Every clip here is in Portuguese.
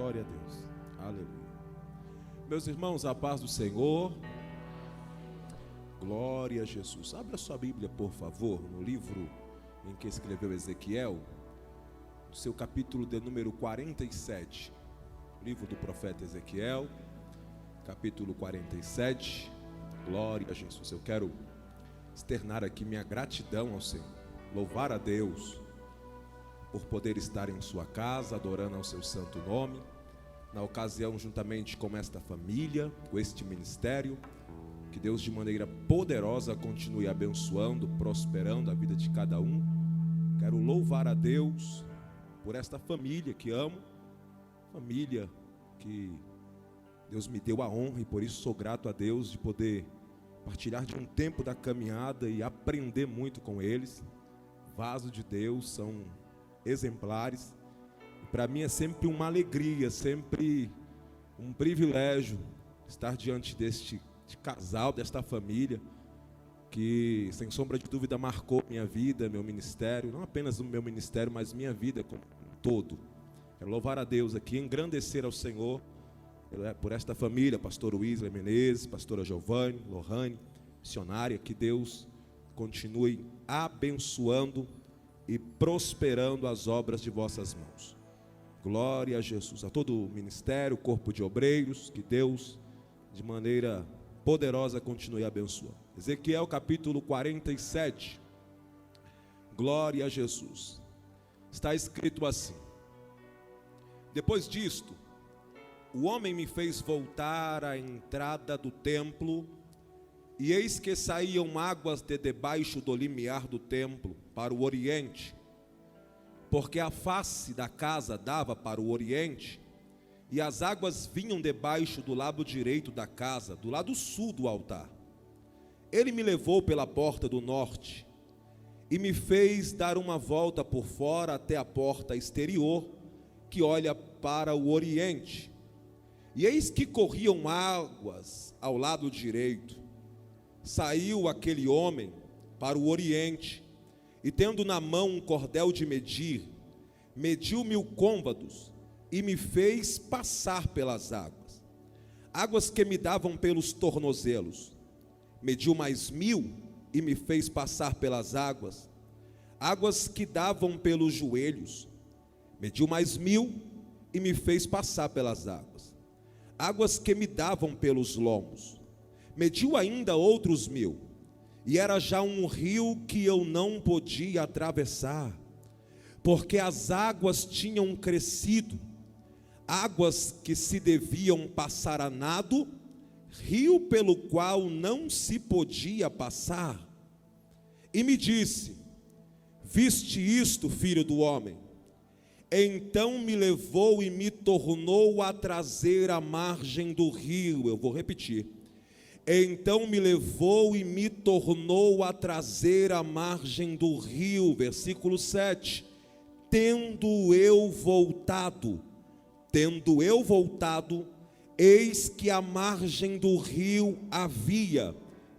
Glória a Deus. Aleluia. Meus irmãos, a paz do Senhor. Glória a Jesus. Abra sua Bíblia, por favor, no livro em que escreveu Ezequiel, no seu capítulo de número 47. Livro do profeta Ezequiel, capítulo 47. Glória a Jesus. Eu quero externar aqui minha gratidão ao Senhor. Louvar a Deus por poder estar em sua casa, adorando ao seu santo nome. Na ocasião, juntamente com esta família, com este ministério, que Deus de maneira poderosa continue abençoando, prosperando a vida de cada um. Quero louvar a Deus por esta família que amo, família que Deus me deu a honra e por isso sou grato a Deus de poder partilhar de um tempo da caminhada e aprender muito com eles. Vaso de Deus, são exemplares. Para mim é sempre uma alegria, sempre um privilégio estar diante deste casal, desta família, que sem sombra de dúvida marcou minha vida, meu ministério, não apenas o meu ministério, mas minha vida como um todo. Quero louvar a Deus aqui, engrandecer ao Senhor por esta família, pastor Wesley Menezes, pastora Giovanni, Lohane, missionária, que Deus continue abençoando e prosperando as obras de vossas mãos. Glória a Jesus, a todo o ministério, corpo de obreiros, que Deus de maneira poderosa continue abençoando. Ezequiel capítulo 47. Glória a Jesus. Está escrito assim: depois disto, o homem me fez voltar à entrada do templo, e eis que saíam águas de debaixo do limiar do templo para o oriente, porque a face da casa dava para o oriente, e as águas vinham debaixo do lado direito da casa, do lado sul do altar. Ele me levou pela porta do norte, e me fez dar uma volta por fora até a porta exterior, que olha para o oriente. E eis que corriam águas ao lado direito. Saiu aquele homem para o oriente, e tendo na mão um cordel de medir, mediu 1000 côvados, e me fez passar pelas águas, águas que me davam pelos tornozelos. Mediu mais 1000, e me fez passar pelas águas, águas que davam pelos joelhos. Mediu mais 1000, e me fez passar pelas águas, águas que me davam pelos lomos. Mediu ainda outros 1000, e era já um rio que eu não podia atravessar, porque as águas tinham crescido, águas que se deviam passar a nado, rio pelo qual não se podia passar. E me disse: viste isto, filho do homem? Então me levou e me tornou a trazer à margem do rio. Eu vou repetir. Então me levou e me tornou a trazer à margem do rio. Versículo 7. Tendo eu voltado, eis que à margem do rio havia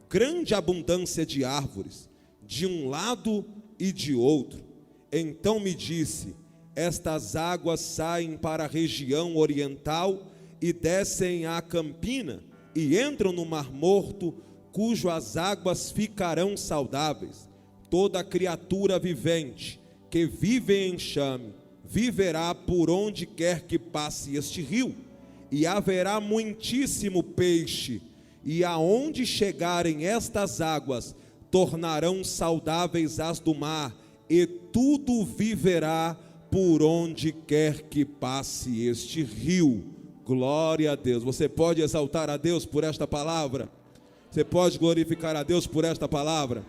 grande abundância de árvores, de um lado e de outro. Então me disse: estas águas saem para a região oriental e descem à campina, e entram no Mar Morto, cujas águas ficarão saudáveis. Toda criatura vivente que vive em enxame viverá por onde quer que passe este rio, e haverá muitíssimo peixe, e aonde chegarem estas águas, tornarão saudáveis as do mar, e tudo viverá por onde quer que passe este rio. Glória a Deus. Você pode exaltar a Deus por esta palavra? Você pode glorificar a Deus por esta palavra?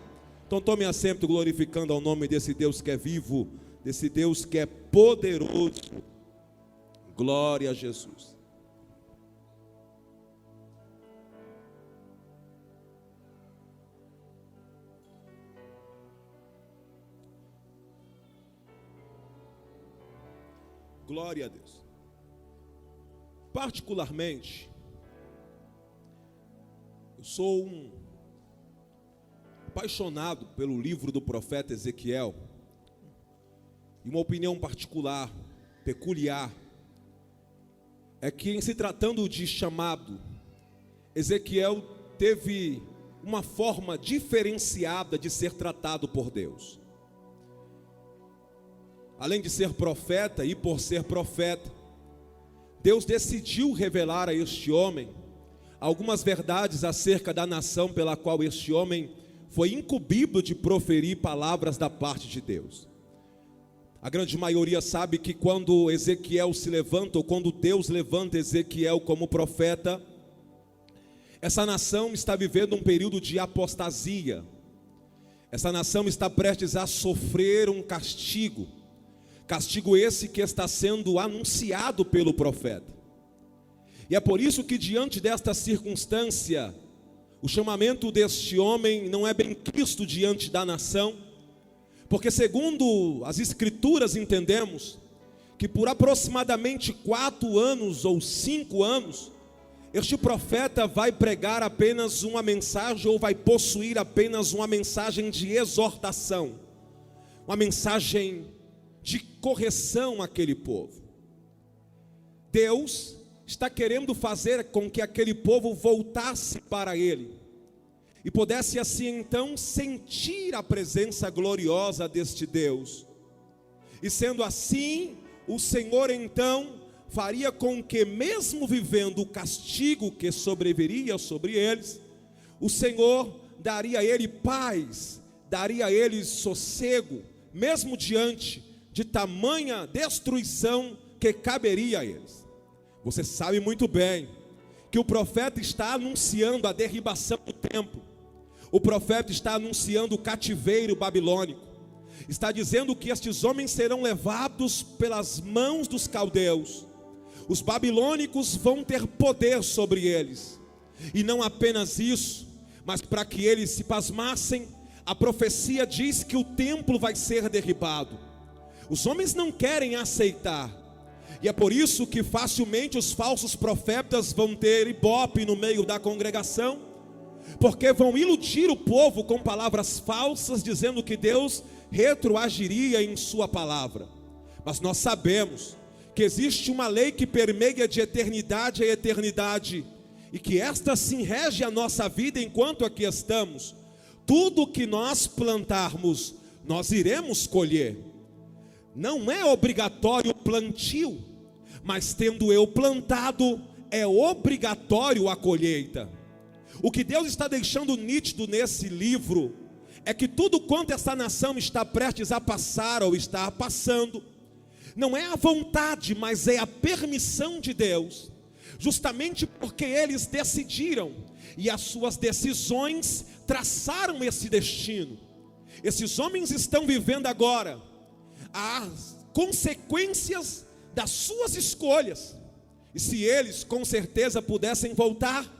Então tome assento glorificando ao nome desse Deus que é vivo, desse Deus que é poderoso. Glória a Jesus. Glória a Deus. Particularmente, eu sou um apaixonado pelo livro do profeta Ezequiel, e uma opinião particular, peculiar, é que, em se tratando de chamado, Ezequiel teve uma forma diferenciada de ser tratado por Deus. Além de ser profeta, e por ser profeta, Deus decidiu revelar a este homem algumas verdades acerca da nação pela qual este homem foi incumbido de proferir palavras da parte de Deus. A grande maioria sabe que quando Ezequiel se levanta, ou quando Deus levanta Ezequiel como profeta, essa nação está vivendo um período de apostasia. Essa nação está prestes a sofrer um castigo. Castigo esse que está sendo anunciado pelo profeta. E é por isso que, diante desta circunstância, o chamamento deste homem não é bem quisto diante da nação, porque, segundo as Escrituras, entendemos que por aproximadamente 4 anos ou 5 anos, este profeta vai pregar apenas uma mensagem, ou vai possuir apenas uma mensagem de exortação, uma mensagem de correção àquele povo. Deus está querendo fazer com que aquele povo voltasse para Ele, e pudesse assim então sentir a presença gloriosa deste Deus. E sendo assim, o Senhor então faria com que, mesmo vivendo o castigo que sobreviria sobre eles, o Senhor daria a ele paz, daria a eles sossego, mesmo diante de tamanha destruição que caberia a eles. Você sabe muito bem que o profeta está anunciando a derribação do templo. O profeta está anunciando o cativeiro babilônico. Está dizendo que estes homens serão levados pelas mãos dos caldeus. Os babilônicos vão ter poder sobre eles. E não apenas isso, mas para que eles se pasmassem, a profecia diz que o templo vai ser derribado. Os homens não querem aceitar. E é por isso que facilmente os falsos profetas vão ter ibope no meio da congregação, porque vão iludir o povo com palavras falsas, dizendo que Deus retroagiria em sua palavra. Mas nós sabemos que existe uma lei que permeia de eternidade a eternidade, e que esta sim rege a nossa vida enquanto aqui estamos. Tudo que nós plantarmos, nós iremos colher. Não é obrigatório o plantio, mas tendo eu plantado, é obrigatório a colheita. O que Deus está deixando nítido nesse livro é que tudo quanto essa nação está prestes a passar ou está passando, não é a vontade, mas é a permissão de Deus, justamente porque eles decidiram, e as suas decisões traçaram esse destino. Esses homens estão vivendo agora as consequências das suas escolhas, e se eles com certeza pudessem voltar,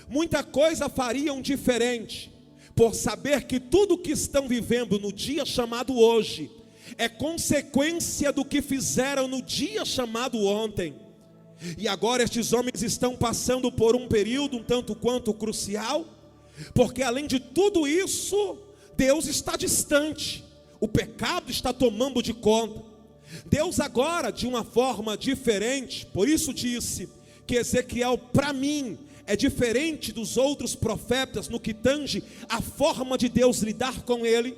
muita coisa fariam diferente, por saber que tudo que estão vivendo no dia chamado hoje é consequência do que fizeram no dia chamado ontem. E agora estes homens estão passando por um período um tanto quanto crucial, porque além de tudo isso, Deus está distante, o pecado está tomando de conta. Deus agora, de uma forma diferente, por isso disse que Ezequiel, para mim, é diferente dos outros profetas no que tange a forma de Deus lidar com ele,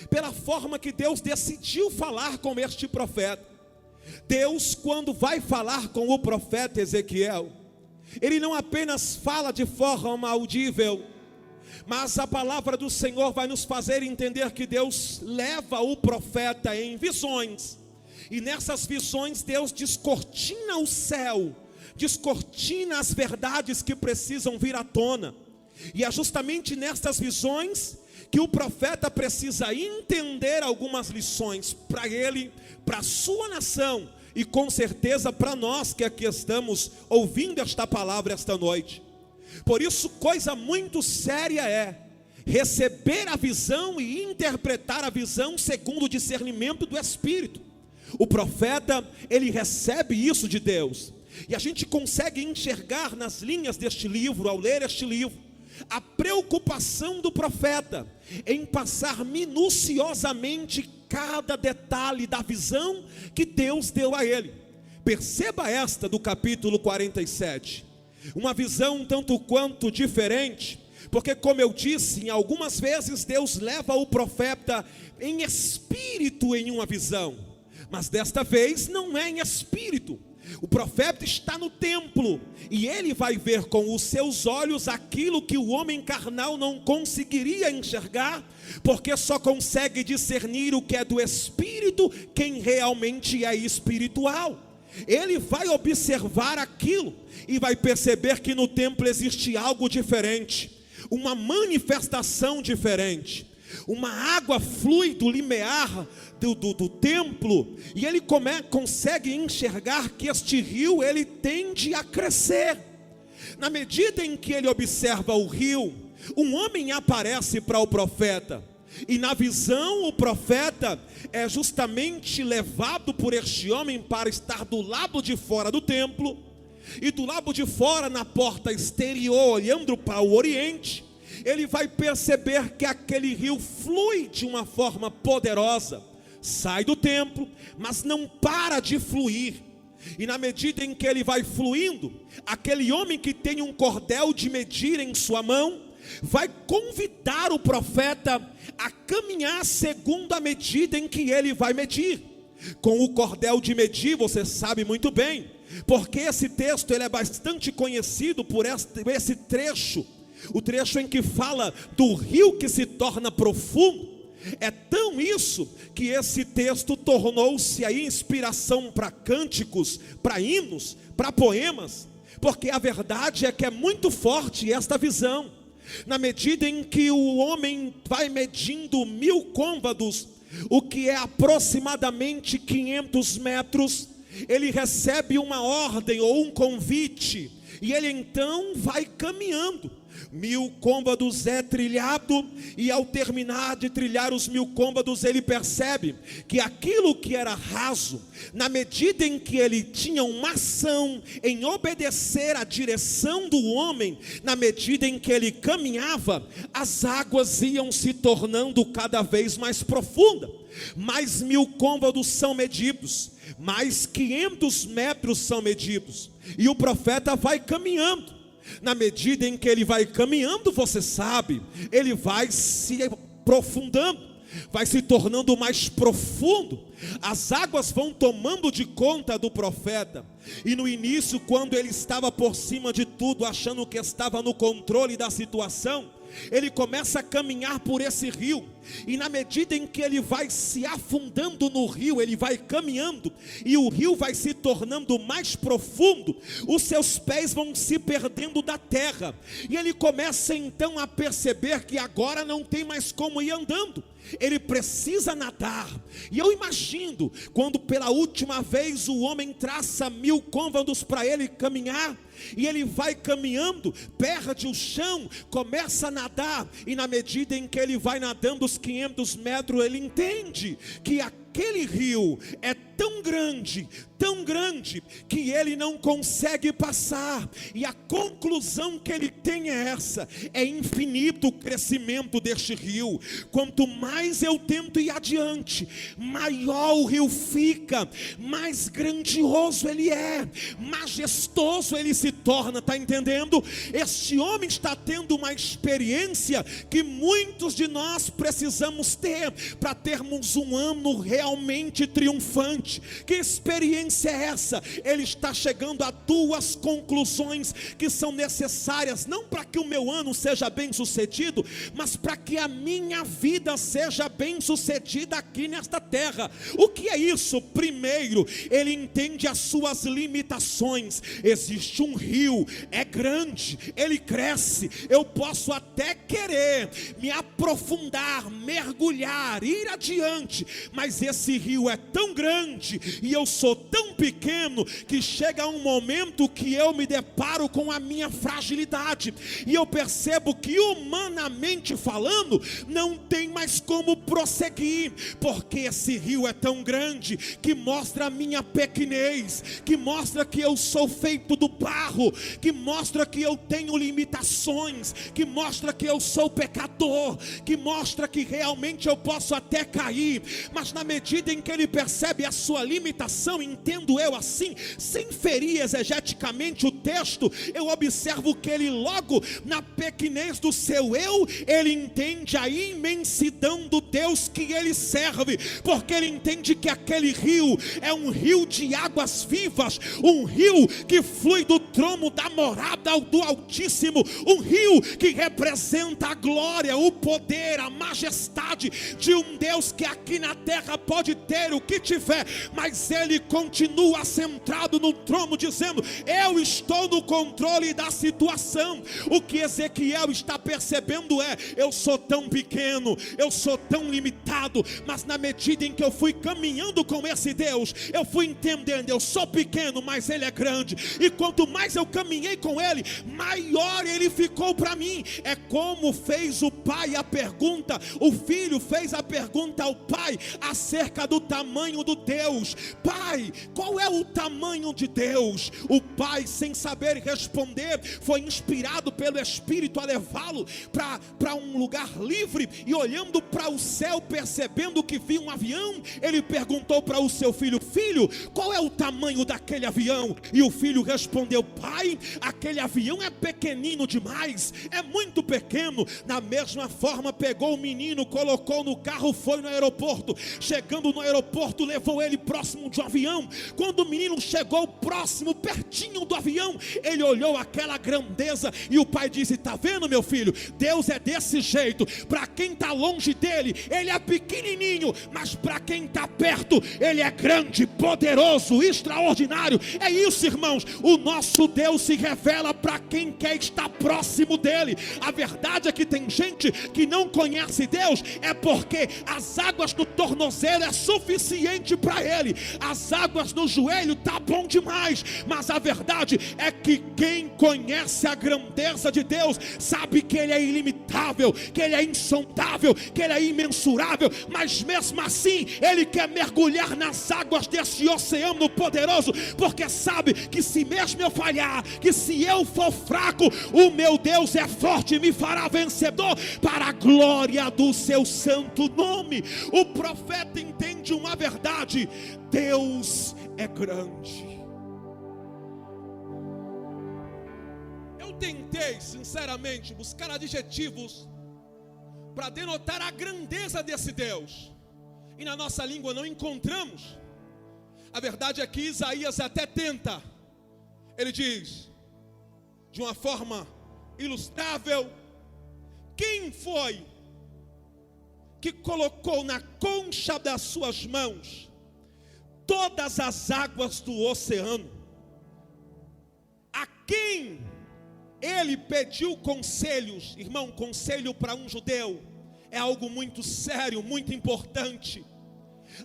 pela forma que Deus decidiu falar com este profeta. Deus, quando vai falar com o profeta Ezequiel, ele não apenas fala de forma audível, mas a palavra do Senhor vai nos fazer entender que Deus leva o profeta em visões, e nessas visões Deus descortina o céu, descortina as verdades que precisam vir à tona, e é justamente nessas visões que o profeta precisa entender algumas lições para ele, para a sua nação, e com certeza para nós que aqui estamos ouvindo esta palavra esta noite. Por isso, coisa muito séria é receber a visão e interpretar a visão segundo o discernimento do Espírito. O profeta, ele recebe isso de Deus, e a gente consegue enxergar nas linhas deste livro, ao ler este livro, a preocupação do profeta em passar minuciosamente cada detalhe da visão que Deus deu a ele. perceba esta do capítulo 47, uma visão um tanto quanto diferente, porque como eu disse, em algumas vezes Deus leva o profeta em espírito em uma visão, mas desta vez não é em espírito. O profeta está no templo e ele vai ver com os seus olhos aquilo que o homem carnal não conseguiria enxergar, porque só consegue discernir o que é do espírito quem realmente é espiritual. Ele vai observar aquilo e vai perceber que no templo existe algo diferente, uma manifestação diferente. Uma água flui do limiar do templo, e ele consegue enxergar que este rio, ele tende a crescer. Na medida em que ele observa o rio, um homem aparece para o profeta, e na visão o profeta é justamente levado por este homem para estar do lado de fora do templo, e do lado de fora, na porta exterior, olhando para o oriente, ele vai perceber que aquele rio flui de uma forma poderosa, sai do templo, mas não para de fluir. E na medida em que ele vai fluindo, aquele homem que tem um cordel de medir em sua mão, vai convidar o profeta a caminhar segundo a medida em que ele vai medir. Com o cordel de medir, você sabe muito bem, porque esse texto ele é bastante conhecido por esse trecho, o trecho em que fala do rio que se torna profundo. É tão isso que esse texto tornou-se a inspiração para cânticos, para hinos, para poemas, porque a verdade é que é muito forte esta visão. Na medida em que o homem vai medindo 1000 côvados, o que é aproximadamente 500 metros, ele recebe uma ordem ou um convite, e ele então vai caminhando. 1000 côvados é trilhado, e ao terminar de trilhar os 1000 côvados, ele percebe que aquilo que era raso, na medida em que ele tinha uma ação em obedecer à direção do homem, na medida em que ele caminhava, as águas iam se tornando cada vez mais profundas. Mais 1000 côvados são medidos, mais 500 metros são medidos, e o profeta vai caminhando. Na medida em que ele vai caminhando, você sabe, ele vai se aprofundando, vai se tornando mais profundo. As águas vão tomando de conta do profeta. E no início, quando ele estava por cima de tudo, achando que estava no controle da situação, ele começa a caminhar por esse rio, e na medida em que ele vai se afundando no rio, ele vai caminhando, e o rio vai se tornando mais profundo, os seus pés vão se perdendo da terra, e ele começa então a perceber que agora não tem mais como ir andando, ele precisa nadar. E eu imagino, quando pela última vez o homem traça 1000 côvados para ele caminhar, e ele vai caminhando, perde o chão, começa a nadar, e na medida em que ele vai nadando os 500 metros, ele entende que aquele rio é tão grande, que ele não consegue passar, e a conclusão que ele tem é essa: é infinito o crescimento deste rio. Quanto mais eu tento ir adiante, maior o rio fica, mais grandioso ele é, majestoso ele se torna, está entendendo? Este homem está tendo uma experiência que muitos de nós precisamos ter, para termos um ano realmente triunfante. Que experiência é essa? Ele está chegando a 2 conclusões que são necessárias, não para que o meu ano seja bem sucedido, mas para que a minha vida seja bem sucedida aqui nesta terra. O que é isso? Primeiro, ele entende as suas limitações. Existe um rio, é grande, ele cresce, eu posso até querer me aprofundar, mergulhar, ir adiante, mas esse rio é tão grande e eu sou tão pequeno que chega um momento que eu me deparo com a minha fragilidade, e eu percebo que, humanamente falando, não tem mais como prosseguir, porque esse rio é tão grande que mostra a minha pequenez, que mostra que eu sou feito do barro, barro, que mostra que eu tenho limitações, que mostra que eu sou pecador, que mostra que realmente eu posso até cair, mas na medida em que ele percebe a sua limitação, entendo eu assim, sem ferir exegeticamente o texto, eu observo que ele logo, na pequenez do seu eu, ele entende a imensidão do Deus que ele serve, porque ele entende que aquele rio é um rio de águas vivas, um rio que flui do trono da morada do Altíssimo, um rio que representa a glória, o poder, a majestade de um Deus que aqui na terra pode ter o que tiver, mas ele continua centrado no trono, dizendo: eu estou no controle da situação. O que Ezequiel está percebendo é: eu sou tão pequeno, eu sou tão limitado, mas na medida em que eu fui caminhando com esse Deus, eu fui entendendo, eu sou pequeno, mas ele é grande, e quanto mais eu caminhei com ele, maior ele ficou para mim. É como fez o pai a pergunta, o filho fez a pergunta ao pai acerca do tamanho do Deus: pai, qual é o tamanho de Deus? O pai, sem saber responder, foi inspirado pelo Espírito a levá-lo para um lugar livre, e olhando para o céu, percebendo que via um avião, ele perguntou para o seu filho: filho, qual é o tamanho daquele avião? E o filho respondeu: pai, aquele avião é pequenino demais, é muito pequeno. Na mesma forma, pegou o menino, colocou no carro, foi no aeroporto. Chegando no aeroporto, levou ele próximo de um avião. Quando o menino chegou próximo, pertinho do avião, ele olhou aquela grandeza, e o pai disse: tá vendo, meu filho, Deus é desse jeito. Para quem está longe dele, ele é pequenininho, mas para quem está perto, ele é grande, poderoso, extraordinário. É isso, irmãos, o nosso Deus se revela para quem quer estar próximo dele. A verdade é que tem gente que não conhece Deus, é porque as águas do tornozelo é suficiente para ele, as águas no joelho tá bom demais, mas a verdade é que quem conhece a grandeza de Deus sabe que ele é ilimitável, que ele é insondável, que ele é imensurável, mas mesmo assim ele quer mergulhar nas águas desse oceano poderoso, porque sabe que se mesmo eu falhar, que se eu for fraco, o meu Deus é forte e me fará vencedor para a glória do seu santo nome. O profeta entende uma verdade: Deus é grande. Eu tentei sinceramente buscar adjetivos para denotar a grandeza desse Deus, e na nossa língua não encontramos. A verdade é que Isaías até tenta. Ele diz de uma forma ilustrável: quem foi que colocou na concha das suas mãos todas as águas do oceano? A quem ele pediu conselhos? Irmão, conselho para um judeu é algo muito sério, muito importante.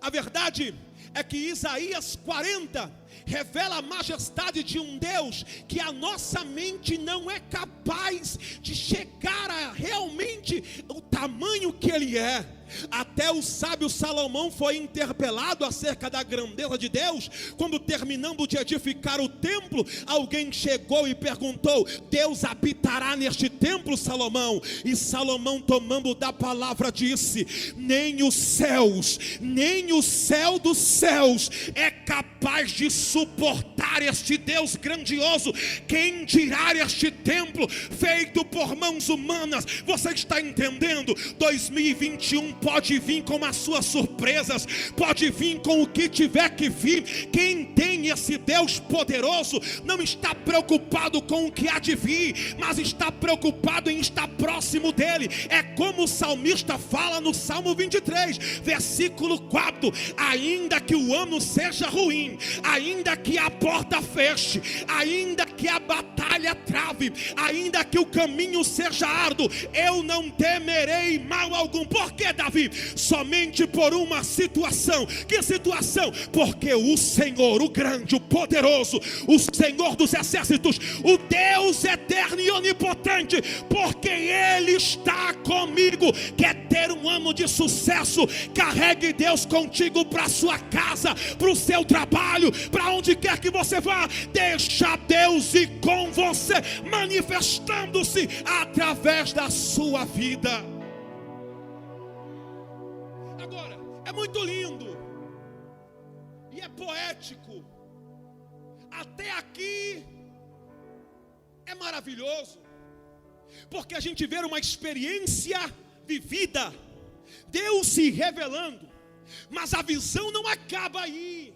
A verdade é que Isaías 40 revela a majestade de um Deus que a nossa mente não é capaz de chegar a realmente o tamanho que ele é. Até o sábio Salomão foi interpelado acerca da grandeza de Deus, quando terminando de edificar o templo, alguém chegou e perguntou: Deus habitará neste templo, Salomão? E Salomão, tomando da palavra, disse: nem os céus, nem o céu dos céus é capaz de suportar este Deus grandioso, quem dirá este templo feito por mãos humanas? Você está entendendo? 2021 pode vir com as suas surpresas, pode vir com o que tiver que vir. Quem tem esse Deus poderoso não está preocupado com o que há de vir, mas está preocupado em estar próximo dele. É como o salmista fala no Salmo 23, versículo 4: ainda que o ano seja ruim, ainda que a porta feche, ainda que a batalha trave, ainda que o caminho seja árduo, eu não temerei mal algum. Por que, Davi? breve, somente por uma situação. Que situação? Porque o Senhor, o grande, o poderoso, o Senhor dos exércitos, o Deus eterno e onipotente, porque Ele está comigo. Quer ter um ano de sucesso? Carregue Deus contigo para a sua casa, para o seu trabalho, para onde quer que você vá. Deixa Deus ir com você, manifestando-se através da sua vida. Agora, é muito lindo e é poético. Até aqui é maravilhoso, porque a gente vê uma experiência vivida, Deus se revelando, mas a visão não acaba aí,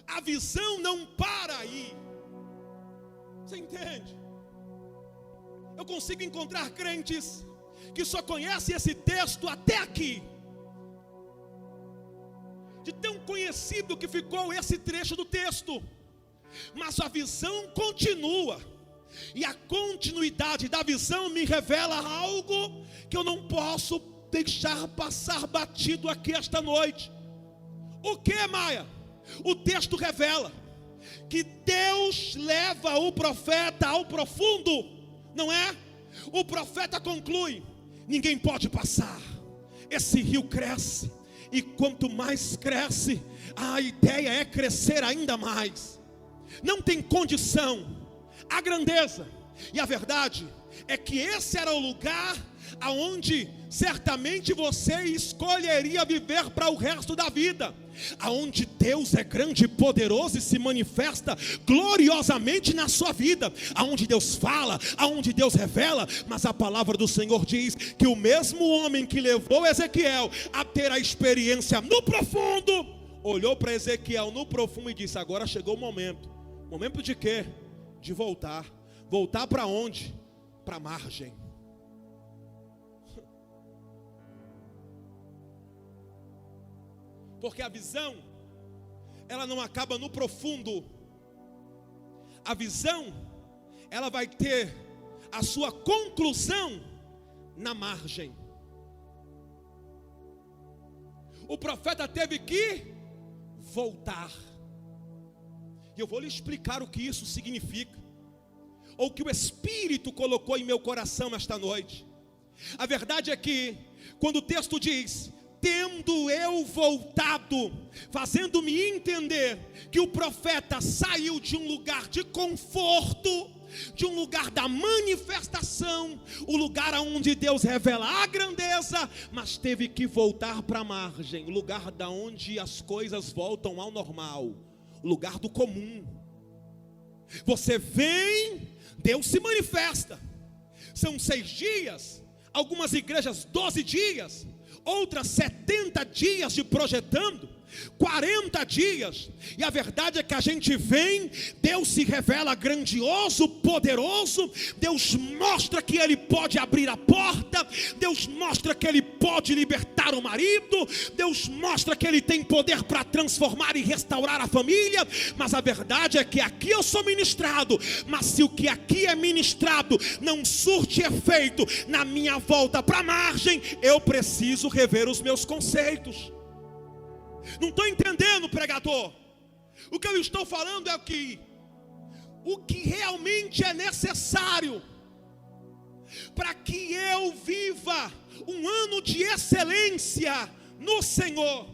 a visão não para aí. Você entende? Eu consigo encontrar crentes que só conhecem esse texto até aqui, de tão conhecido que ficou esse trecho do texto, mas a visão continua, e a continuidade da visão me revela algo que eu não posso deixar passar batido aqui esta noite. O que, Maia? O texto revela que Deus leva o profeta ao profundo, não é? O profeta conclui: ninguém pode passar, esse rio cresce, e quanto mais cresce, a ideia é crescer ainda mais. Não tem condição, a grandeza. E a verdade é que esse era o lugar aonde certamente você escolheria viver para o resto da vida, aonde Deus é grande e poderoso e se manifesta gloriosamente na sua vida, aonde Deus fala, aonde Deus revela. Mas a palavra do Senhor diz que o mesmo homem que levou Ezequiel a ter a experiência no profundo, olhou para Ezequiel no profundo e disse: agora chegou o momento. Momento de quê? De voltar. Voltar para onde? Para a margem. Porque a visão, ela não acaba no profundo. A visão, ela vai ter a sua conclusão na margem. O profeta teve que voltar. E eu vou lhe explicar o que isso significa, ou o que o Espírito colocou em meu coração esta noite. A verdade é que, quando o texto diz: tendo eu voltado, fazendo-me entender que o profeta saiu de um lugar de conforto, de um lugar da manifestação, o lugar onde Deus revela a grandeza, mas teve que voltar para a margem, o lugar da onde as coisas voltam ao normal, o lugar do comum. Você vem, Deus se manifesta. São 6 dias, algumas igrejas 12 dias, outras 70 dias de projetando, 40 dias, e a verdade é que a gente vem, Deus se revela grandioso, poderoso, Deus mostra que Ele pode abrir a porta, Deus mostra que Ele pode libertar o marido, Deus mostra que Ele tem poder para transformar e restaurar a família. Mas a verdade é que aqui eu sou ministrado, mas se o que aqui é ministrado não surte efeito na minha volta para a margem, eu preciso rever os meus conceitos. Não estou entendendo, pregador. O que eu estou falando é que o que realmente é necessário para que eu viva um ano de excelência no Senhor.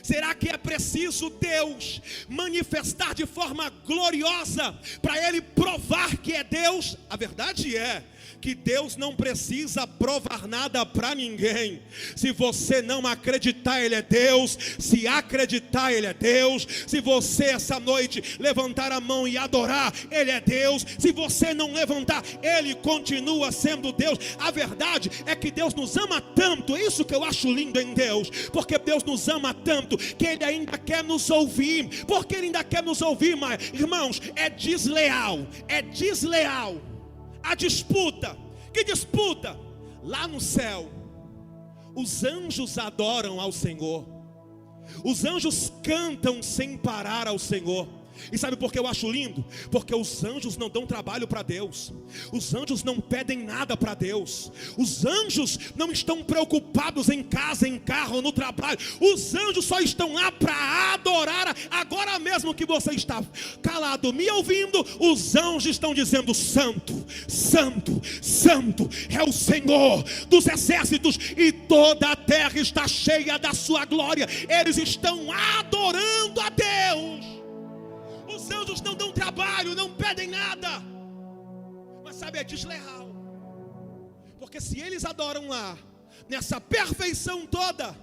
Será que é preciso Deus manifestar de forma gloriosa para Ele provar que é Deus? A verdade é que Deus não precisa provar nada para ninguém. Se você não acreditar, Ele é Deus. Se acreditar, Ele é Deus. Se você essa noite levantar a mão e adorar, Ele é Deus. Se você não levantar, Ele continua sendo Deus. A verdade é que Deus nos ama tanto, é isso que eu acho lindo em Deus, porque Deus nos ama tanto que Ele ainda quer nos ouvir. Porque Ele ainda quer nos ouvir, mas irmãos, é desleal a disputa. Que disputa? Lá no céu, os anjos adoram ao Senhor, os anjos cantam sem parar ao Senhor. E sabe por que eu acho lindo? Porque os anjos não dão trabalho para Deus. Os anjos não pedem nada para Deus. Os anjos não estão preocupados em casa, em carro, no trabalho. Os anjos só estão lá para adorar. Agora mesmo que você está calado me ouvindo, os anjos estão dizendo: Santo, Santo, Santo é o Senhor dos exércitos, e toda a terra está cheia da sua glória. Eles estão adorando a Deus. Os anjos não dão trabalho, não pedem nada. Mas sabe, é desleal. Porque se eles adoram lá, nessa perfeição toda,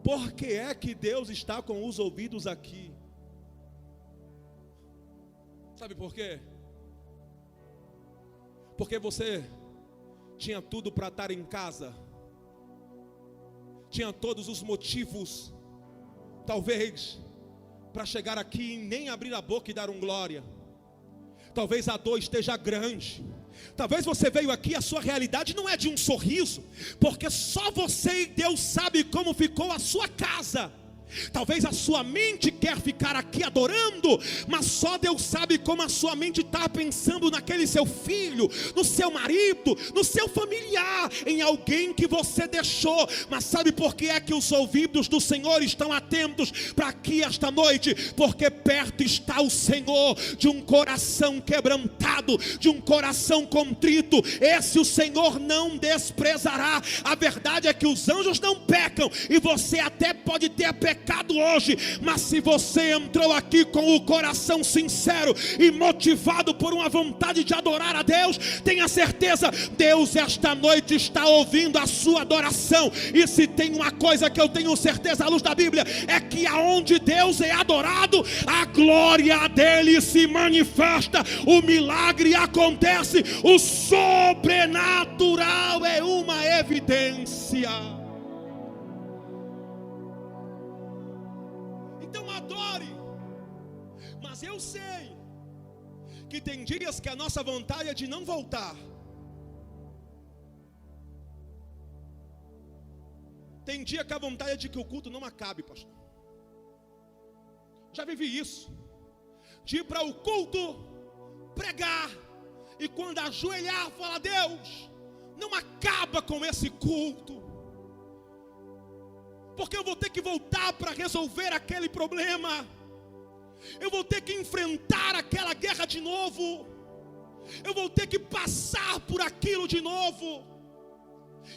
por que é que Deus está com os ouvidos aqui? Sabe por quê? Porque você tinha tudo para estar em casa, tinha todos os motivos, talvez, para chegar aqui e nem abrir a boca e dar um glória. Talvez a dor esteja grande. Talvez você veio aqui, a sua realidade não é de um sorriso, porque só você e Deus sabe como ficou a sua casa. Talvez a sua mente quer ficar aqui adorando, mas só Deus sabe como a sua mente está pensando naquele seu filho, no seu marido, no seu familiar, em alguém que você deixou. Mas sabe por que é que os ouvidos do Senhor estão atentos para aqui esta noite? Porque perto está o Senhor de um coração quebrantado, de um coração contrito. Esse o Senhor não desprezará. A verdade é que os anjos não pecam, e você até pode ter pecado hoje, mas se você entrou aqui com o coração sincero e motivado por uma vontade de adorar a Deus, tenha certeza, Deus esta noite está ouvindo a sua adoração. E se tem uma coisa que eu tenho certeza à luz da Bíblia, é que aonde Deus é adorado, a glória dele se manifesta, o milagre acontece, o sobrenatural é uma evidência. Então adore. Mas eu sei que tem dias que a nossa vontade é de não voltar. Tem dia que a vontade é de que o culto não acabe, pastor. Já vivi isso, de ir para o culto, pregar, e quando ajoelhar, falar: Deus, não acaba com esse culto, porque eu vou ter que voltar para resolver aquele problema, eu vou ter que enfrentar aquela guerra de novo, eu vou ter que passar por aquilo de novo.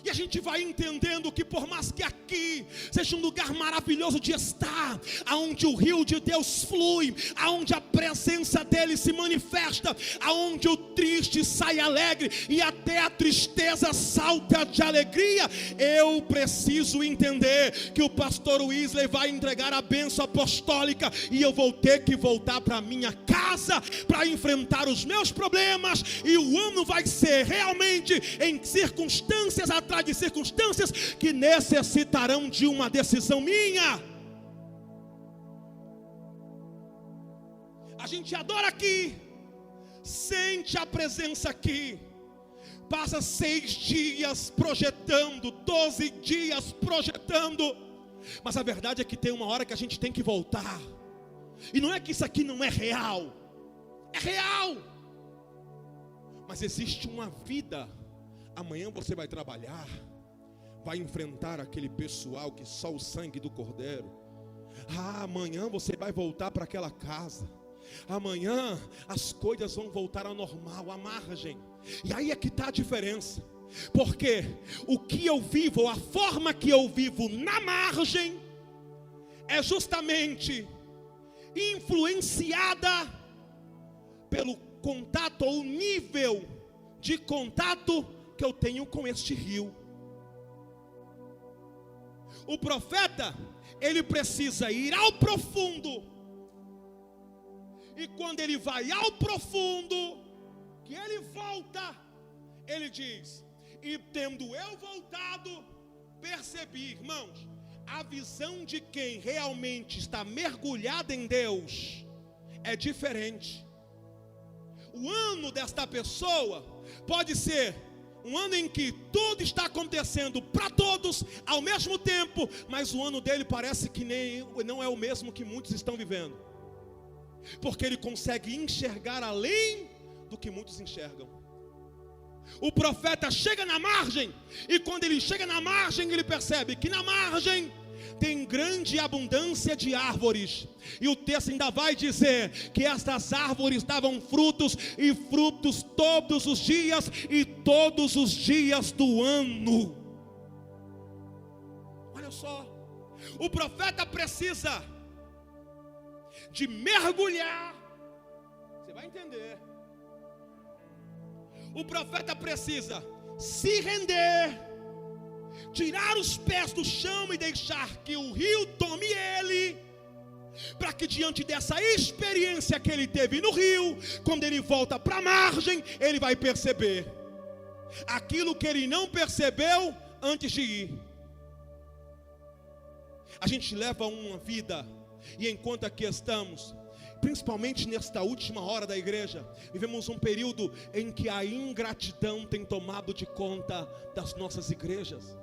E a gente vai entendendo que por mais que aqui seja um lugar maravilhoso de estar, aonde o rio de Deus flui, aonde a presença dele se manifesta, aonde o triste sai alegre e até a tristeza salta de alegria, eu preciso entender que o pastor Wesley vai entregar a bênção apostólica e eu vou ter que voltar para minha casa para enfrentar os meus problemas, e o ano vai ser realmente em circunstâncias atrás de circunstâncias que necessitarão de uma decisão minha. A gente adora aqui, sente a presença aqui, passa 6 dias projetando, 12 dias projetando, mas a verdade é que tem uma hora que a gente tem que voltar. E não é que isso aqui não é real, é real, mas existe uma vida. Amanhã você vai trabalhar, vai enfrentar aquele pessoal que só o sangue do Cordeiro. Amanhã você vai voltar para aquela casa. Amanhã as coisas vão voltar ao normal, à margem. E aí é que está a diferença. Porque o que eu vivo, a forma que eu vivo na margem, é justamente influenciada pelo contato ou nível de contato que eu tenho com este rio. O profeta, ele precisa ir ao profundo, e quando ele vai ao profundo, que ele volta, ele diz: e tendo eu voltado, percebi, irmãos, a visão de quem realmente está mergulhado em Deus é diferente. O ano desta pessoa pode ser um ano em que tudo está acontecendo para todos ao mesmo tempo, mas o ano dele parece que não é o mesmo que muitos estão vivendo. porque ele consegue enxergar além do que muitos enxergam. O profeta chega na margem, e quando ele chega na margem, ele percebe que na margem tem grande abundância de árvores. E o texto ainda vai dizer que estas árvores davam frutos, e frutos todos os dias, e todos os dias do ano. Olha só, o profeta precisa de mergulhar. Você vai entender. O profeta precisa se render, tirar os pés do chão e deixar que o rio tome ele, para que diante dessa experiência que ele teve no rio, quando ele volta para a margem, ele vai perceber aquilo que ele não percebeu antes de ir. A gente leva uma vida, e enquanto aqui estamos, principalmente nesta última hora da igreja, vivemos um período em que a ingratidão tem tomado de conta das nossas igrejas.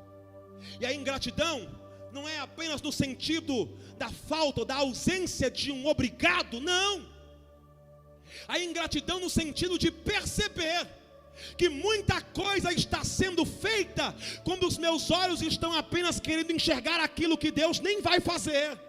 E a ingratidão não é apenas no sentido da falta, da ausência de um obrigado, não. A ingratidão no sentido de perceber que muita coisa está sendo feita quando os meus olhos estão apenas querendo enxergar aquilo que Deus nem vai fazer.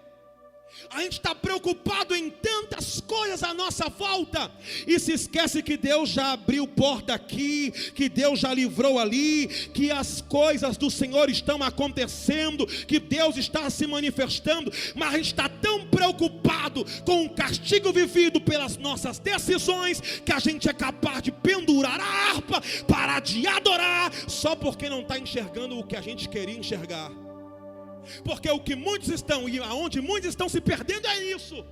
A gente está preocupado em tantas coisas à nossa volta e se esquece que Deus já abriu porta aqui, que Deus já livrou ali, que as coisas do Senhor estão acontecendo, que Deus está se manifestando. Mas a gente está tão preocupado com o castigo vivido pelas nossas decisões, que a gente é capaz de pendurar a harpa, parar de adorar, só porque não está enxergando o que a gente queria enxergar. Porque o que muitos estão, e aonde muitos estão se perdendo é isso.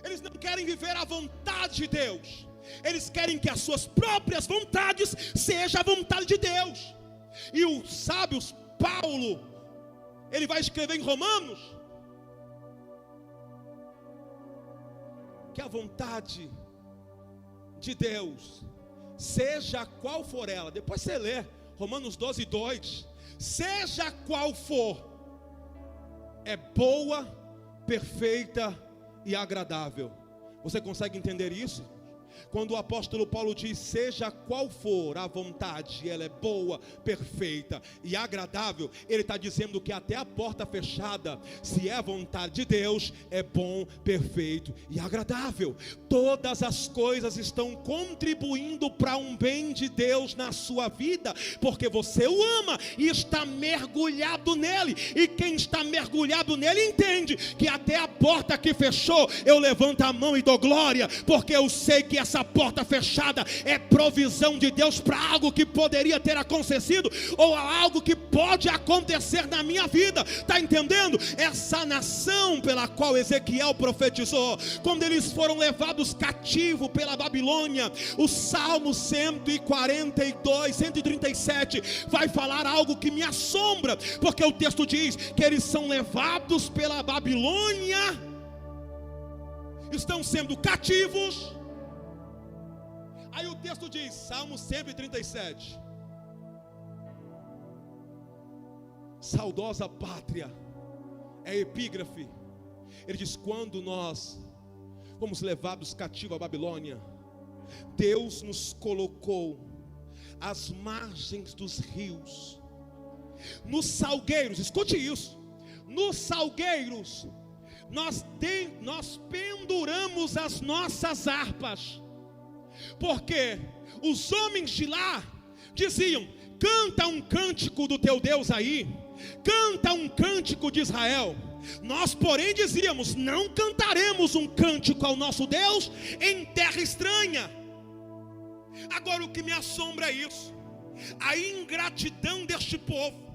Eles não querem viver a vontade de Deus, eles querem que as suas próprias vontades sejam a vontade de Deus. E o sábio Paulo, ele vai escrever em Romanos que a vontade de Deus, seja qual for ela, depois você lê Romanos 12:2, seja qual for, é boa, perfeita e agradável. Você consegue entender isso? Quando o apóstolo Paulo diz, seja qual for a vontade, ela é boa, perfeita e agradável, ele está dizendo que até a porta fechada, se é a vontade de Deus, é bom, perfeito e agradável. Todas as coisas estão contribuindo para um bem de Deus na sua vida, porque você o ama e está mergulhado nele. E quem está mergulhado nele entende que até a porta que fechou, eu levanto a mão e dou glória, porque eu sei que essa porta fechada é provisão de Deus para algo que poderia ter acontecido, ou algo que pode acontecer na minha vida. Está entendendo? Essa nação pela qual Ezequiel profetizou, quando eles foram levados cativos pela Babilônia, o Salmo 142, 137 vai falar algo que me assombra, porque o texto diz que eles são levados pela Babilônia, estão sendo cativos. Aí o texto diz, Salmo 137, saudosa pátria, é epígrafe. Ele diz, quando nós fomos levados cativos à Babilônia, Deus nos colocou às margens dos rios, nos salgueiros, escute isso, nos salgueiros, nós penduramos as nossas harpas, porque os homens de lá diziam, canta um cântico do teu Deus aí, canta um cântico de Israel. Nós porém dizíamos, não cantaremos um cântico ao nosso Deus em terra estranha. Agora o que me assombra é isso, a ingratidão deste povo.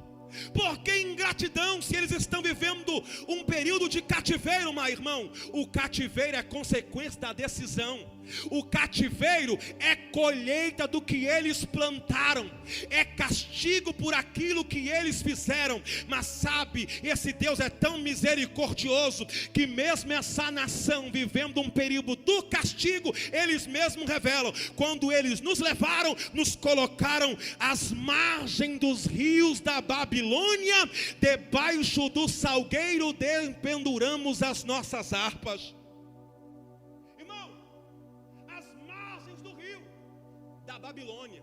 Por que ingratidão se eles estão vivendo um período de cativeiro, meu irmão? O cativeiro é consequência da decisão. O cativeiro é colheita do que eles plantaram, é castigo por aquilo que eles fizeram. Mas sabe, esse Deus é tão misericordioso que mesmo essa nação vivendo um período do castigo, eles mesmos revelam: quando eles nos levaram, nos colocaram às margens dos rios da Babilônia, debaixo do salgueiro penduramos as nossas harpas. Babilônia.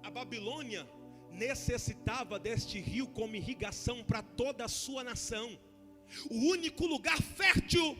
A Babilônia necessitava deste rio como irrigação para toda a sua nação. O único lugar fértil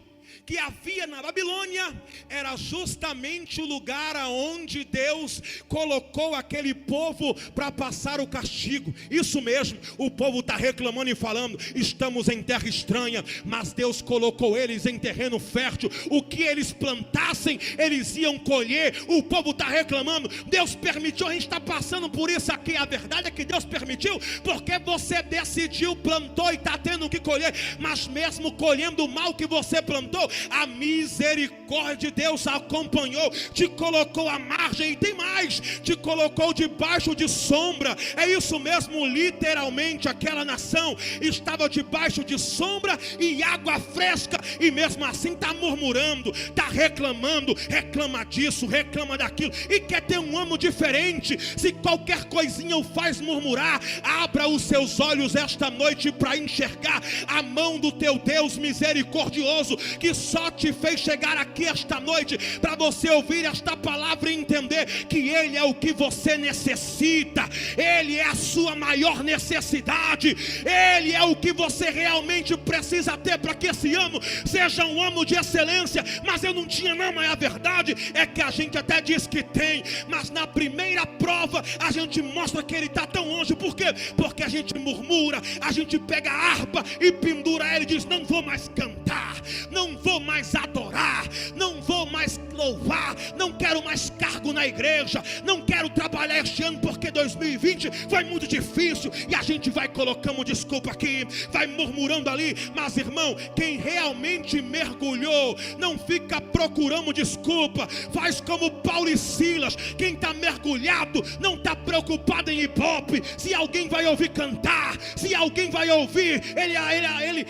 que havia na Babilônia era justamente o lugar aonde Deus colocou aquele povo para passar o castigo. Isso mesmo, o povo está reclamando e falando: estamos em terra estranha, mas Deus colocou eles em terreno fértil. O que eles plantassem, eles iam colher. O povo está reclamando: Deus permitiu, a gente está passando por isso aqui. A verdade é que Deus permitiu, porque você decidiu, plantou e está tendo que colher. Mas mesmo colhendo o mal que você plantou, a misericórdia de Deus acompanhou, te colocou à margem e tem mais, te colocou debaixo de sombra. É isso mesmo, literalmente aquela nação estava debaixo de sombra e água fresca, e mesmo assim está murmurando, está reclamando, reclama disso, reclama daquilo, e quer ter um ano diferente. Se qualquer coisinha o faz murmurar, abra os seus olhos esta noite para enxergar a mão do teu Deus misericordioso, que só te fez chegar aqui esta noite para você ouvir esta palavra e entender que Ele é o que você necessita, Ele é a sua maior necessidade, Ele é o que você realmente precisa ter para que esse ano seja um ano de excelência. Mas eu não tinha não, mas a verdade é que a gente até diz que tem, mas na primeira prova a gente mostra que Ele está tão longe. Por quê? Porque a gente murmura, a gente pega a harpa e pendura ela e diz: não vou mais cantar, não vou mais adorar, não vou mais louvar, não quero mais cargo na igreja, não quero trabalhar este ano porque 2020 foi muito difícil, e a gente vai colocando desculpa aqui, vai murmurando ali. Mas irmão, quem realmente mergulhou não fica procurando desculpa, faz como Paulo e Silas. Quem está mergulhado não está preocupado em ibope, se alguém vai ouvir cantar, se alguém vai ouvir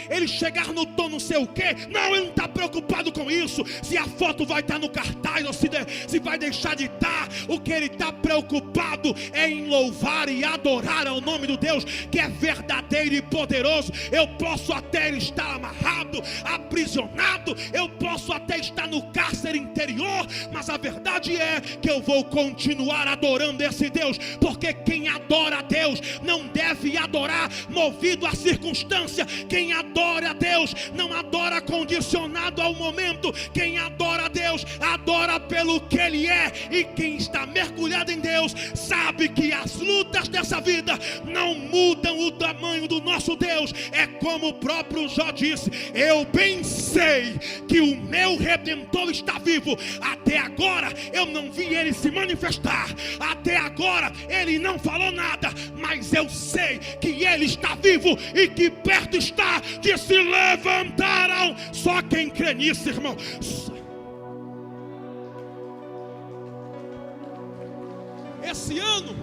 ele chegar no tom não sei o que. Não, ele não está preocupado com isso, se a foto vai estar no cartaz ou se vai deixar de estar. O que ele está preocupado é em louvar e adorar ao nome do Deus que é verdadeiro e poderoso. Eu posso até estar amarrado, aprisionado, eu posso até estar no cárcere interior, mas a verdade é que eu vou continuar adorando esse Deus, porque quem adora a Deus não deve adorar movido à circunstância. Quem adora a Deus não adora condicionado ao momento. Quem adora a Deus adora pelo que Ele é, e quem está mergulhado em Deus sabe que as lutas dessa vida não mudam o tamanho do nosso Deus. É como o próprio Jó disse: eu bem sei que o meu Redentor está vivo. Até agora eu não vi Ele se manifestar, até agora Ele não falou nada, mas eu sei que Ele está vivo e que perto está de se levantarão. Só quem crê nisso, irmão. Esse ano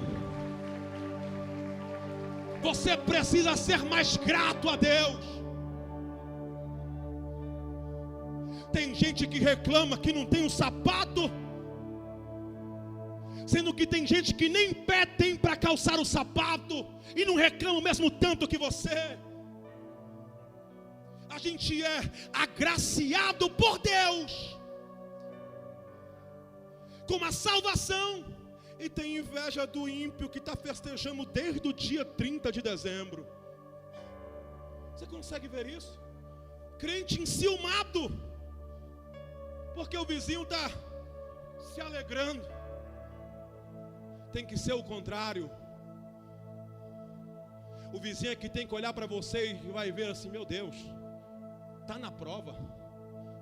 você precisa ser mais grato a Deus. Tem gente que reclama que não tem um sapato, sendo que tem gente que nem pé tem para calçar o sapato, e não reclama o mesmo tanto que você. A gente é agraciado por Deus com uma salvação, e tem inveja do ímpio que está festejando desde o dia 30 de dezembro. Você consegue ver isso? Crente enciumado porque o vizinho está se alegrando. Tem que ser o contrário. O vizinho é que tem que olhar para você e vai ver assim: meu Deus, está na prova,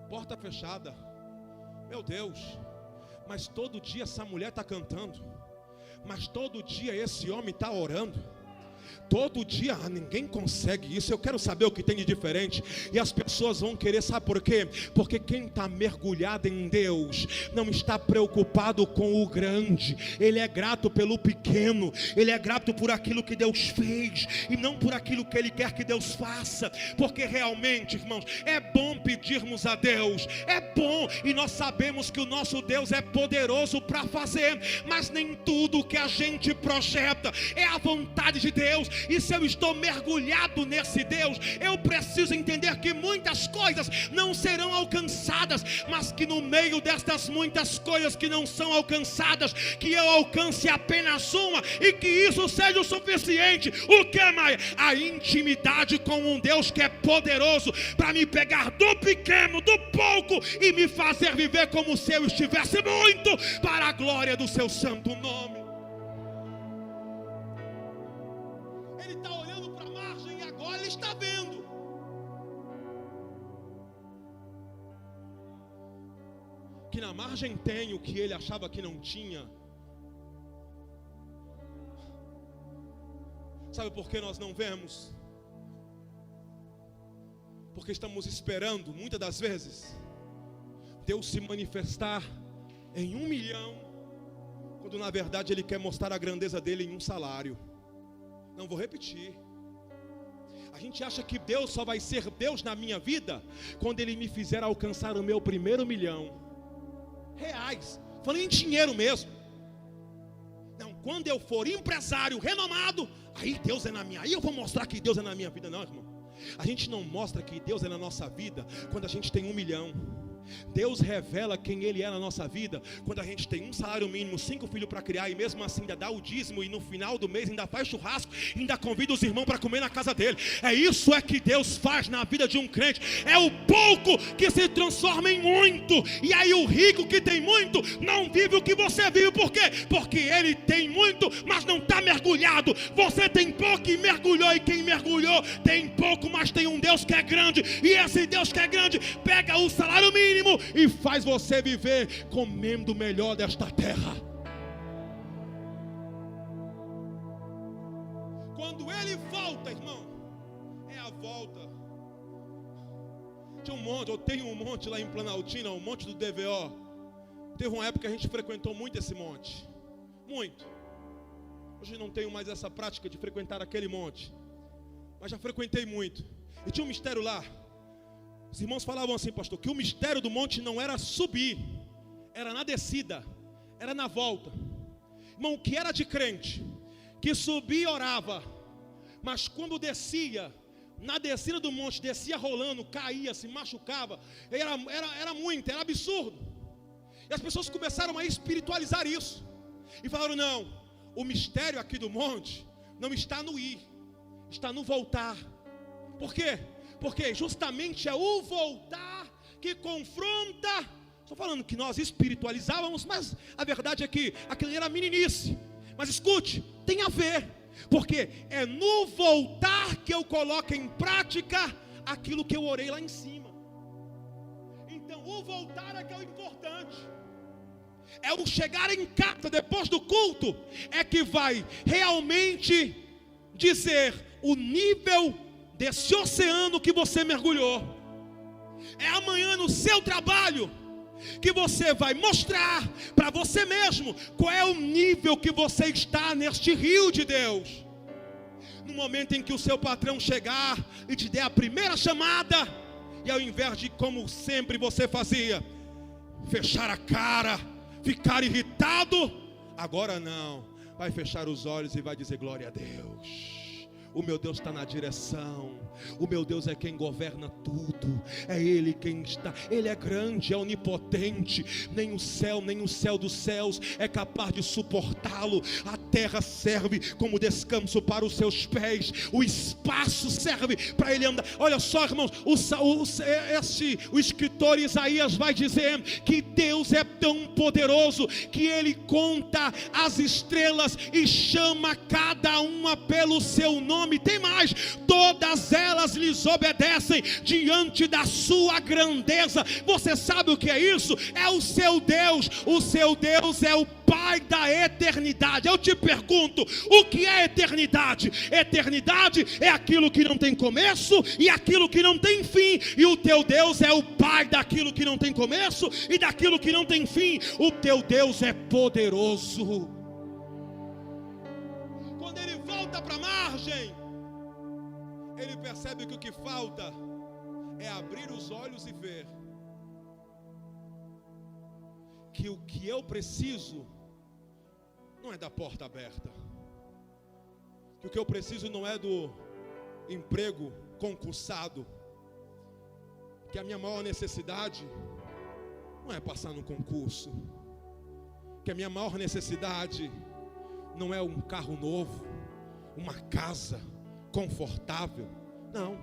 porta fechada, meu Deus, mas todo dia essa mulher está cantando, mas todo dia esse homem está orando, Todo dia, ninguém consegue isso. Eu quero saber o que tem de diferente. E as pessoas vão querer, sabe por quê? Porque quem está mergulhado em Deus não está preocupado com o grande. Ele é grato pelo pequeno. Ele é grato por aquilo que Deus fez e não por aquilo que Ele quer que Deus faça. Porque realmente, irmãos, é bom pedirmos a Deus. É bom, e nós sabemos que o nosso Deus é poderoso para fazer. Mas nem tudo que a gente projeta é a vontade de Deus. E se eu estou mergulhado nesse Deus, eu preciso entender que muitas coisas não serão alcançadas, mas que no meio destas muitas coisas que não são alcançadas, que eu alcance apenas uma, e que isso seja o suficiente. O que mais? A intimidade com um Deus que é poderoso para me pegar do pequeno, do pouco, e me fazer viver como se eu estivesse muito, para a glória do seu santo nome. Ele está olhando para a margem e agora ele está vendo. Que na margem tem o que ele achava que não tinha. Sabe por que nós não vemos? Porque estamos esperando, muitas das vezes, Deus se manifestar em 1 milhão, quando na verdade Ele quer mostrar a grandeza dele em 1 salário. Não vou repetir. A gente acha que Deus só vai ser Deus na minha vida quando Ele me fizer alcançar o meu primeiro 1 milhão. Reais, falando em dinheiro mesmo. Não, quando eu for empresário renomado, aí Deus é na minha, aí eu vou mostrar que Deus é na minha vida. Não, irmão, a gente não mostra que Deus é na nossa vida quando a gente tem 1 milhão. Deus revela quem Ele é na nossa vida quando a gente tem 1 salário mínimo, 5 filhos para criar, e mesmo assim ainda dá o dízimo, e no final do mês ainda faz churrasco, ainda convida os irmãos para comer na casa dele. Isso é que Deus faz na vida de um crente. É o pouco que se transforma em muito. E aí o rico que tem muito não vive o que você vive. Por quê? Porque ele tem muito, mas não está mergulhado. Você tem pouco e mergulhou, e quem mergulhou tem pouco, mas tem um Deus que é grande. E esse Deus que é grande pega o salário mínimo e faz você viver comendo o melhor desta terra. Quando Ele volta, irmão, é a volta. Tinha um monte, eu tenho um monte lá em Planaltina, um monte do DVO. Teve uma época que a gente frequentou muito esse monte. Muito. Hoje não tenho mais essa prática de frequentar aquele monte, mas já frequentei muito. E tinha um mistério lá. Os irmãos falavam assim, pastor, que o mistério do monte não era subir, era na descida, era na volta. Irmão, o que era de crente que subia e orava, mas quando descia, na descida do monte, descia rolando, caía, se machucava, era muito, era absurdo. E as pessoas começaram a espiritualizar isso e falaram, não, o mistério aqui do monte não está no ir, está no voltar. Por quê? Porque justamente é o voltar que confronta. Estou falando que nós espiritualizávamos, mas a verdade é que aquilo era meninice. Mas escute, tem a ver, porque é no voltar que eu coloco em prática aquilo que eu orei lá em cima. Então o voltar é que é o importante. É o chegar em casa depois do culto é que vai realmente dizer o nível desse oceano que você mergulhou. É amanhã no seu trabalho que você vai mostrar para você mesmo qual é o nível que você está neste rio de Deus. No momento em que o seu patrão chegar e te der a primeira chamada, e ao invés de, como sempre você fazia, fechar a cara, ficar irritado, agora não, vai fechar os olhos e vai dizer glória a Deus. O meu Deus está na direção. O meu Deus é quem governa tudo. É Ele quem está. Ele é grande, é onipotente. Nem o céu dos céus é capaz de suportá-lo. A terra serve como descanso para os seus pés. O espaço serve para ele andar. Olha só, irmãos, o escritor Isaías vai dizer que Deus é tão poderoso que Ele conta as estrelas e chama cada uma pelo seu nome. nome. Tem mais, todas elas lhes obedecem diante da sua grandeza. Você sabe o que é isso? É o seu Deus é o Pai da eternidade. Eu te pergunto, o que é eternidade? Eternidade é aquilo que não tem começo e aquilo que não tem fim. E o teu Deus é o Pai daquilo que não tem começo e daquilo que não tem fim. O teu Deus é poderoso. Quando ele volta para a margem, ele percebe que o que falta é abrir os olhos e ver que o que eu preciso não é da porta aberta, que o que eu preciso não é do emprego concursado, que a minha maior necessidade não é passar no concurso, que a minha maior necessidade não é um carro novo, uma casa confortável. Não,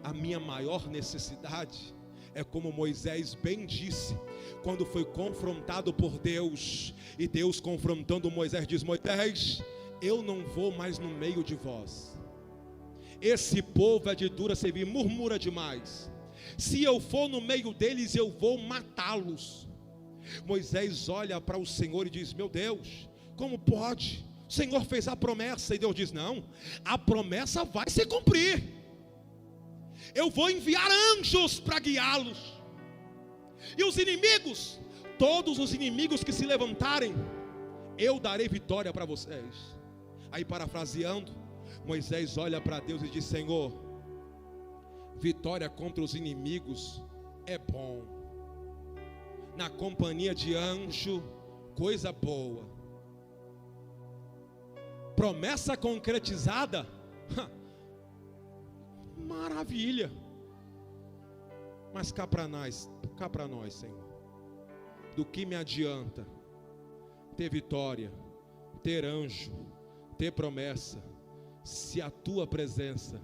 a minha maior necessidade é como Moisés bem disse, quando foi confrontado por Deus, e Deus confrontando Moisés diz: Moisés, eu não vou mais no meio de vós, esse povo é de dura serviço, murmura demais, se eu for no meio deles eu vou matá-los. Moisés olha para o Senhor e diz: meu Deus, como pode? O Senhor fez a promessa. E Deus diz: não, a promessa vai se cumprir. Eu vou enviar anjos para guiá-los. E os inimigos, todos os inimigos que se levantarem, eu darei vitória para vocês. Aí, parafraseando, Moisés olha para Deus e diz: Senhor, vitória contra os inimigos é bom, na companhia de anjo, coisa boa. Promessa concretizada, maravilha. Mas cá para nós, Senhor, do que me adianta ter vitória, ter anjo, ter promessa, se a tua presença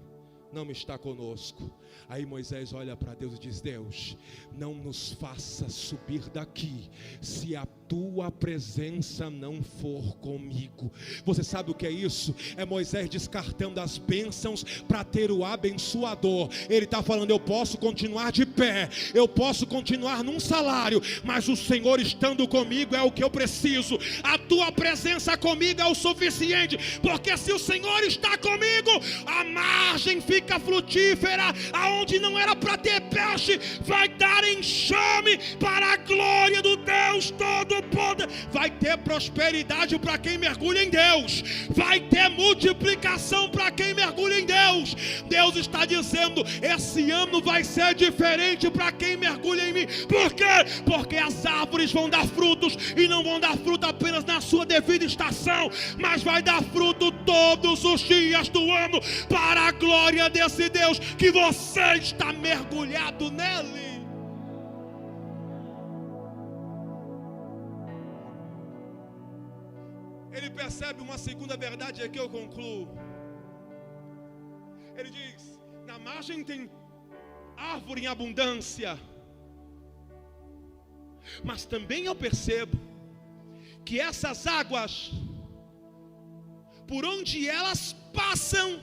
não está conosco? Aí Moisés olha para Deus e diz: Deus, não nos faça subir daqui se a tua presença não for comigo. Você sabe o que é isso? É Moisés descartando as bênçãos para ter o abençoador. Ele está falando: eu posso continuar de pé, eu posso continuar num salário, mas o Senhor estando comigo é o que eu preciso. A tua presença comigo é o suficiente, porque se o Senhor está comigo, a margem fica frutífera. Aonde não era para ter peixe, vai dar enxame para a glória do Deus Todo-Poder. Vai ter prosperidade para quem mergulha em Deus, vai ter multiplicação para quem mergulha em Deus. Deus está dizendo: esse ano vai ser diferente para quem mergulha em mim. Por quê? Porque as árvores vão dar frutos, e não vão dar fruto apenas na sua devida estação, mas vai dar fruto todos os dias do ano, para a glória desse Deus, que você está mergulhado nele. Ele percebe uma segunda verdade, aqui eu concluo. Ele diz: na margem tem árvore em abundância, mas também eu percebo que essas águas, por onde elas passam,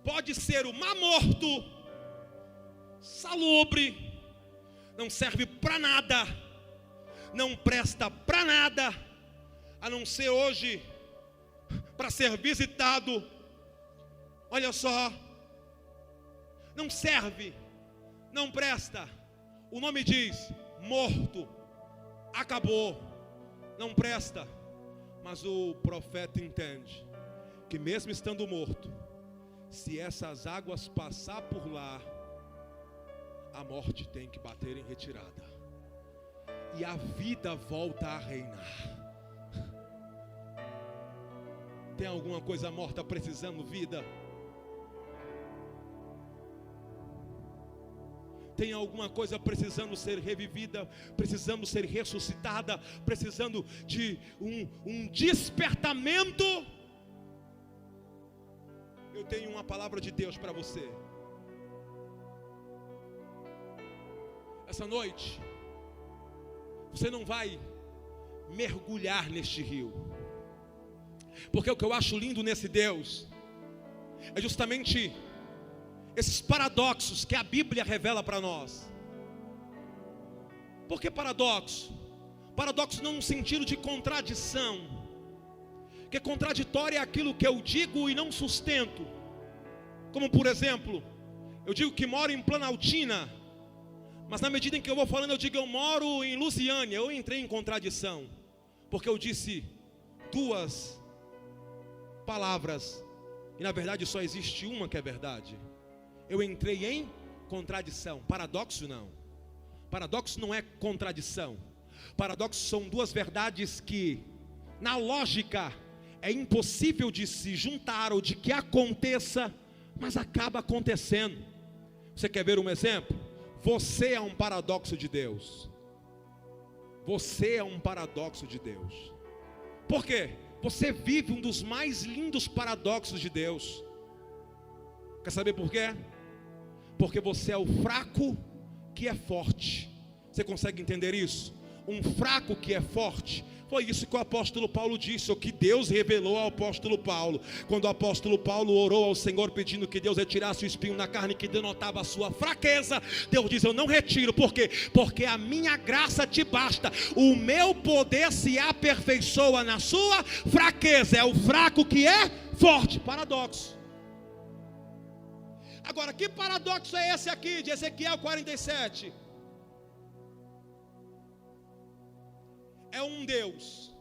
pode ser o mar morto, salubre, não serve para nada, não presta para nada, a não ser hoje para ser visitado. Olha só, não serve, não presta. O nome diz: morto, acabou, não presta. Mas o profeta entende que mesmo estando morto, se essas águas passar por lá, a morte tem que bater em retirada, e a vida volta a reinar. Tem alguma coisa morta precisando vida? Tem alguma coisa precisando ser revivida, precisando ser ressuscitada, precisando de um despertamento? Eu tenho uma palavra de Deus para você. Essa noite, você não vai mergulhar neste rio. Porque o que eu acho lindo nesse Deus é justamente esses paradoxos que a Bíblia revela para nós. Por que paradoxo? Paradoxo não no sentido de contradição, que contraditório é aquilo que eu digo e não sustento. Como por exemplo, eu digo que moro em Planaltina, mas na medida em que eu vou falando eu digo eu moro em Lusiânia. Eu entrei em contradição, porque eu disse duas palavras e na verdade só existe uma que é verdade. Eu entrei em contradição. Paradoxo não. Paradoxo não é contradição. Paradoxo são duas verdades que, na lógica, é impossível de se juntar ou de que aconteça, mas acaba acontecendo. Você quer ver um exemplo? Você é um paradoxo de Deus. Você é um paradoxo de Deus. Por quê? Você vive um dos mais lindos paradoxos de Deus. Quer saber por quê? Porque você é o fraco que é forte. Você consegue entender isso? Um fraco que é forte. Foi isso que o apóstolo Paulo disse, ou que Deus revelou ao apóstolo Paulo. Quando o apóstolo Paulo orou ao Senhor pedindo que Deus retirasse o espinho na carne que denotava a sua fraqueza, Deus diz, eu não retiro. Por quê? Porque a minha graça te basta. O meu poder se aperfeiçoa na sua fraqueza. É o fraco que é forte. Paradoxo. Agora, que paradoxo é esse aqui de Ezequiel 47? É um Deus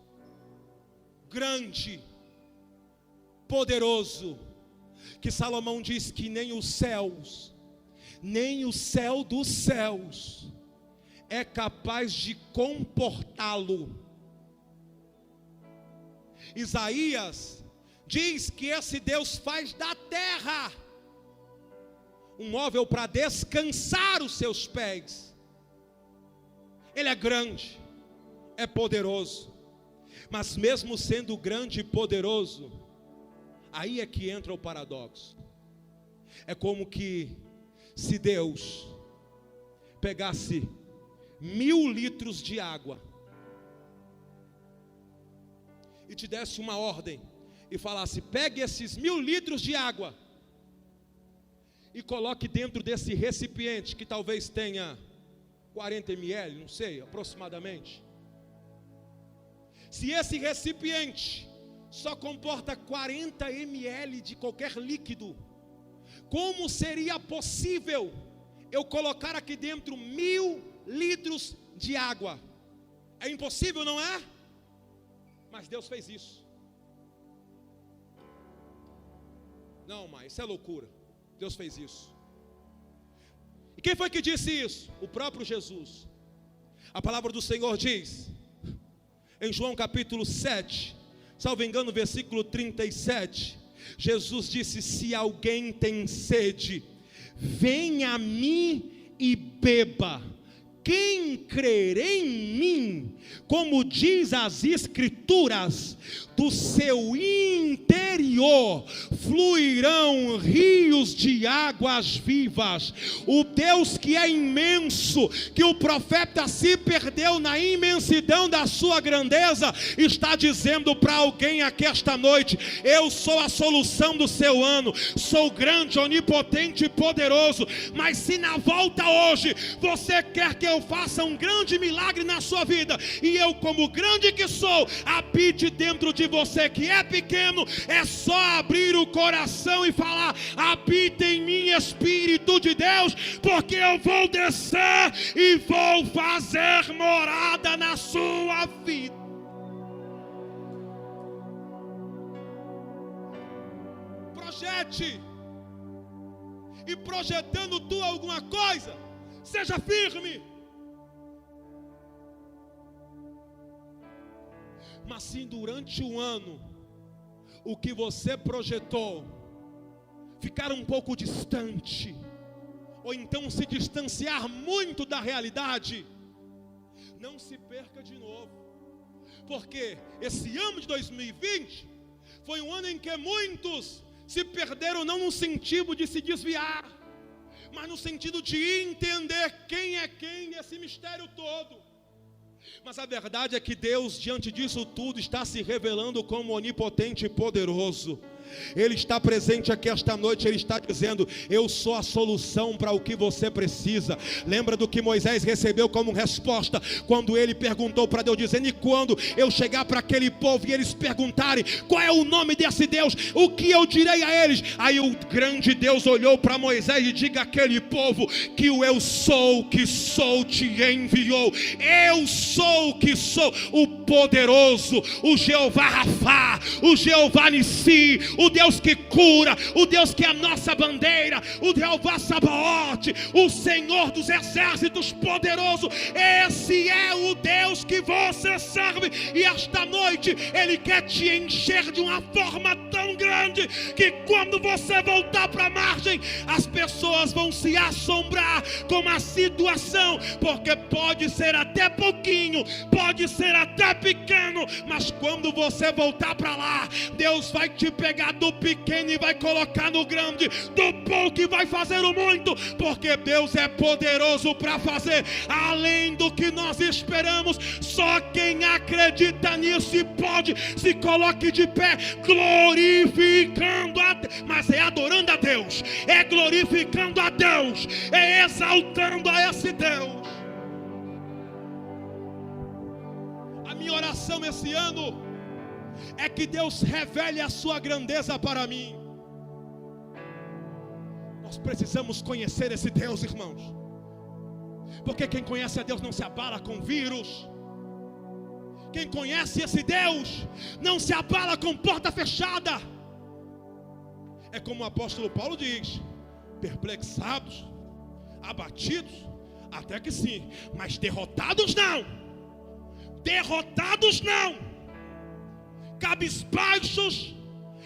grande, poderoso, que Salomão diz que nem os céus, nem o céu dos céus é capaz de comportá-lo. Isaías diz que esse Deus faz da terra um móvel para descansar os seus pés. Ele é grande, é poderoso, mas mesmo sendo grande e poderoso, aí é que entra o paradoxo. É como que se Deus pegasse 1000 litros de água e te desse uma ordem e falasse, pegue esses 1000 litros de água e coloque dentro desse recipiente que talvez tenha 40 ml, não sei, aproximadamente. Se esse recipiente só comporta 40 ml de qualquer líquido, como seria possível eu colocar aqui dentro 1000 litros de água? É impossível, não é? Mas Deus fez isso. Não, mas isso é loucura. Deus fez isso. E quem foi que disse isso? O próprio Jesus. A palavra do Senhor diz em João capítulo 7, salvo engano, versículo 37, Jesus disse, se alguém tem sede, venha a mim e beba. Quem crer em mim, como diz as Escrituras, do seu interior fluirão rios de águas vivas. O Deus que é imenso, que o profeta se perdeu na imensidão da sua grandeza, está dizendo para alguém aqui esta noite, eu sou a solução do seu ano, sou grande, onipotente e poderoso, mas se na volta hoje, você quer que eu faça um grande milagre na sua vida, e eu como grande que sou, habite dentro de você que é pequeno, é só abrir o coração e falar, habita em mim Espírito de Deus, porque eu vou descer e vou fazer morada na sua vida. Projete, e projetando tu alguma coisa, seja firme. Mas se durante um ano o que você projetou ficar um pouco distante, ou então se distanciar muito da realidade, não se perca de novo, porque esse ano de 2020 foi um ano em que muitos se perderam, não no sentido de se desviar, mas no sentido de entender quem é quem nesse mistério todo. Mas a verdade é que Deus, diante disso tudo, está se revelando como onipotente e poderoso. Ele está presente aqui esta noite. Ele está dizendo: eu sou a solução para o que você precisa. Lembra do que Moisés recebeu como resposta, quando ele perguntou para Deus, dizendo: e quando eu chegar para aquele povo e eles perguntarem qual é o nome desse Deus, o que eu direi a eles? Aí o grande Deus olhou para Moisés e diga àquele povo que o eu sou que sou te enviou. Eu sou o que sou, o poderoso, o Jeová Rafá, o Jeová Nissi, o Deus que cura, o Deus que é a nossa bandeira, o Jeová Sabaote, o Senhor dos exércitos poderoso. Esse é o Deus que você serve, e esta noite Ele quer te encher de uma forma tão grande, que quando você voltar para a margem, as pessoas vão se assombrar com a situação, porque pode ser até pouquinho, pode ser até pequeno, mas quando você voltar para lá, Deus vai te pegar do pequeno e vai colocar no grande, do pouco e vai fazer o muito, porque Deus é poderoso para fazer além do que nós esperamos. Só quem acredita nisso e pode, se coloque de pé, glorificando a Deus. Mas é adorando a Deus, é glorificando a Deus, é exaltando a esse Deus. A minha oração esse ano é que Deus revele a sua grandeza para mim. Nós precisamos conhecer esse Deus, irmãos, porque quem conhece a Deus não se abala com vírus. Quem conhece esse Deus não se abala com porta fechada. É como o apóstolo Paulo diz: perplexados, abatidos, até que sim, mas derrotados não. Derrotados não. Cabisbaixos,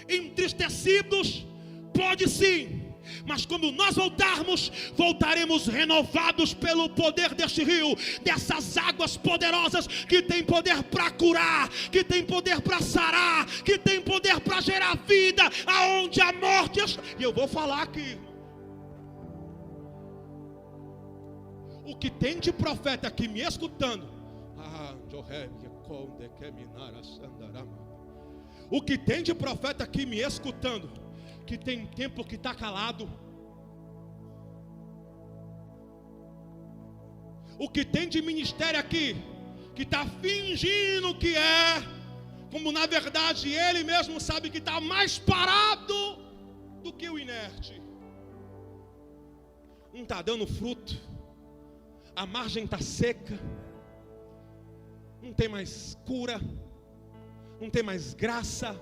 entristecidos, pode sim, mas quando nós voltarmos, voltaremos renovados pelo poder deste rio, dessas águas poderosas que tem poder para curar, que tem poder para sarar, que tem poder para gerar vida aonde a morte está. E eu vou falar aqui, o que tem de profeta aqui me escutando, o que tem de profeta aqui me escutando, que tem tempo que está calado, o que tem de ministério aqui, que está fingindo que é, como na verdade ele mesmo sabe que está mais parado do que o inerte. Não está dando fruto, a margem está seca, não tem mais cura, não tem mais graça,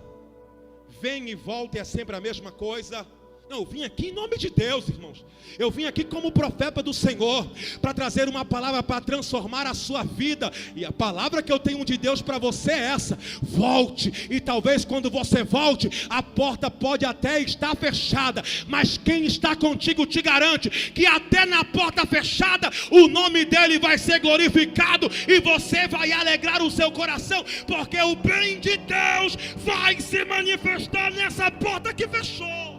vem e volta e é sempre a mesma coisa. Não, eu vim aqui em nome de Deus, irmãos. Eu vim aqui como profeta do Senhor, para trazer uma palavra para transformar a sua vida. E a palavra que eu tenho de Deus para você é essa: volte. E talvez quando você volte, a porta pode até estar fechada, mas quem está contigo te garante que até na porta fechada o nome dele vai ser glorificado, e você vai alegrar o seu coração, porque o bem de Deus vai se manifestar nessa porta que fechou.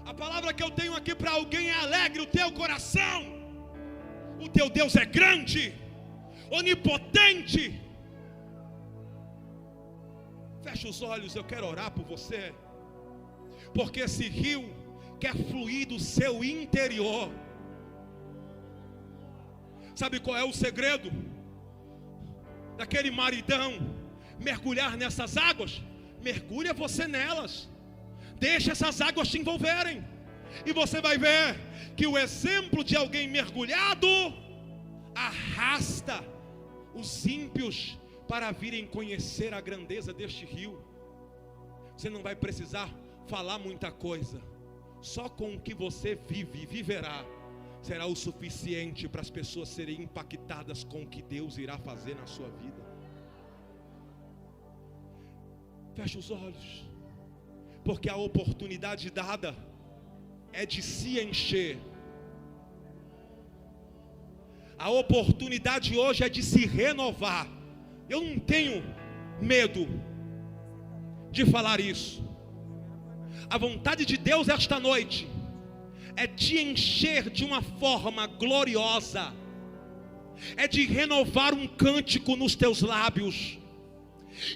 A palavra que eu tenho aqui para alguém é: alegre o teu coração. O teu Deus é grande, onipotente. Fecha os olhos, eu quero orar por você, porque esse rio quer fluir do seu interior. Sabe qual é o segredo daquele maridão mergulhar nessas águas? Mergulha você nelas. Deixa essas águas te envolverem, e você vai ver que o exemplo de alguém mergulhado arrasta os ímpios para virem conhecer a grandeza deste rio. Você não vai precisar falar muita coisa, só com o que você vive e viverá será o suficiente para as pessoas serem impactadas com o que Deus irá fazer na sua vida. Feche os olhos, porque a oportunidade dada é de se encher. A oportunidade hoje é de se renovar. Eu não tenho medo de falar isso. A vontade de Deus esta noite é te encher de uma forma gloriosa, é de renovar um cântico nos teus lábios.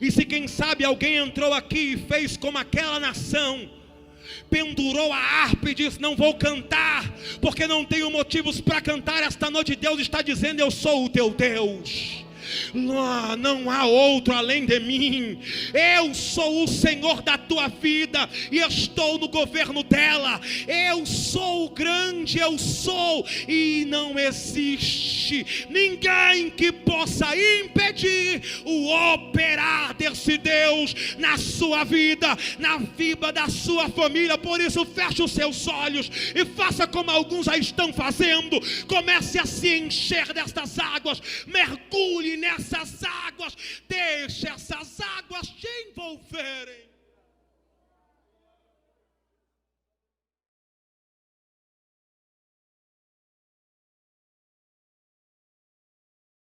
E se quem sabe alguém entrou aqui e fez como aquela nação, pendurou a harpa e disse: não vou cantar, porque não tenho motivos para cantar, esta noite Deus está dizendo: eu sou o teu Deus. Não há outro além de mim. Eu sou o Senhor da tua vida e estou no governo dela. Eu sou o grande, eu sou, e não existe ninguém que possa impedir o operar desse Deus na sua vida, na vida da sua família. Por isso, feche os seus olhos e faça como alguns já estão fazendo. Comece a se encher destas águas, mergulhe nessas águas, deixe essas águas te envolverem.